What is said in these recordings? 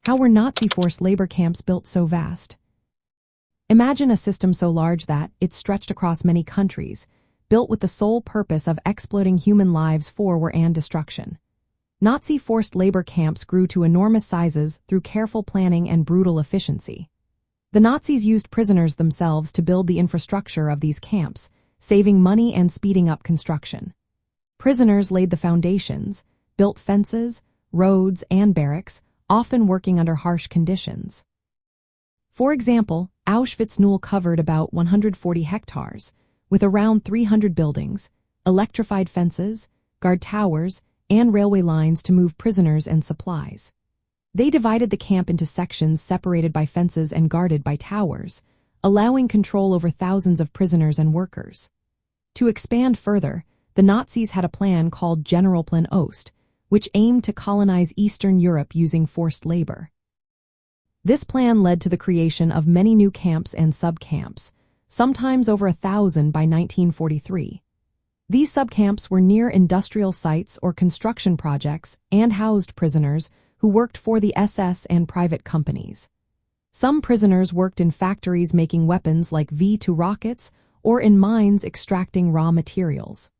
How were Nazi forced labor camps built so vast? Imagine a system so large that it stretched across many countries, built with the sole purpose of exploiting human lives for war and destruction. Nazi forced labor camps grew to enormous sizes through careful planning and brutal efficiency. The Nazis used prisoners themselves to build the infrastructure of these camps, saving money and speeding up construction. Prisoners laid the foundations, built fences, roads, and barracks, often working under harsh conditions. For example, Auschwitz II covered about 140 hectares, with around 300 buildings, electrified fences, guard towers, and railway lines to move prisoners and supplies. They divided the camp into sections separated by fences and guarded by towers, allowing control over thousands of prisoners and workers. To expand further, the Nazis had a plan called Generalplan Ost, which aimed to colonize Eastern Europe using forced labor. This plan led to the creation of many new camps and subcamps, sometimes over 1,000 by 1943. These subcamps were near industrial sites or construction projects and housed prisoners who worked for the SS and private companies. Some prisoners worked in factories making weapons like V2 rockets or in mines extracting raw materials.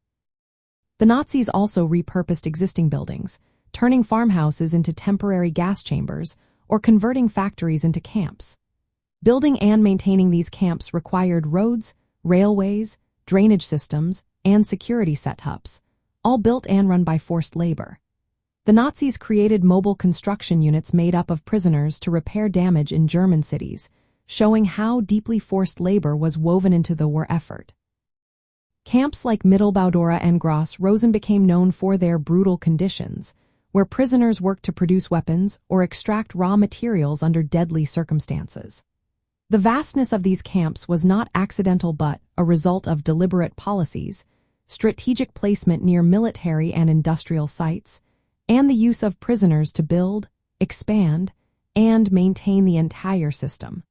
The Nazis also repurposed existing buildings, turning farmhouses into temporary gas chambers or converting factories into camps. Building and maintaining these camps required roads, railways, drainage systems, and security setups, all built and run by forced labor. The Nazis created mobile construction units made up of prisoners to repair damage in German cities, showing how deeply forced labor was woven into the war effort. Camps like Mittelbau-Dora and Gross-Rosen became known for their brutal conditions, where prisoners worked to produce weapons or extract raw materials under deadly circumstances. The vastness of these camps was not accidental but a result of deliberate policies, strategic placement near military and industrial sites, and the use of prisoners to build, expand, and maintain the entire system.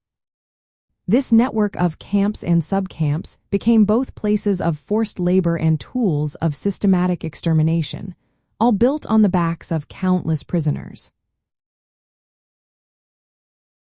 This network of camps and subcamps became both places of forced labor and tools of systematic extermination, all built on the backs of countless prisoners.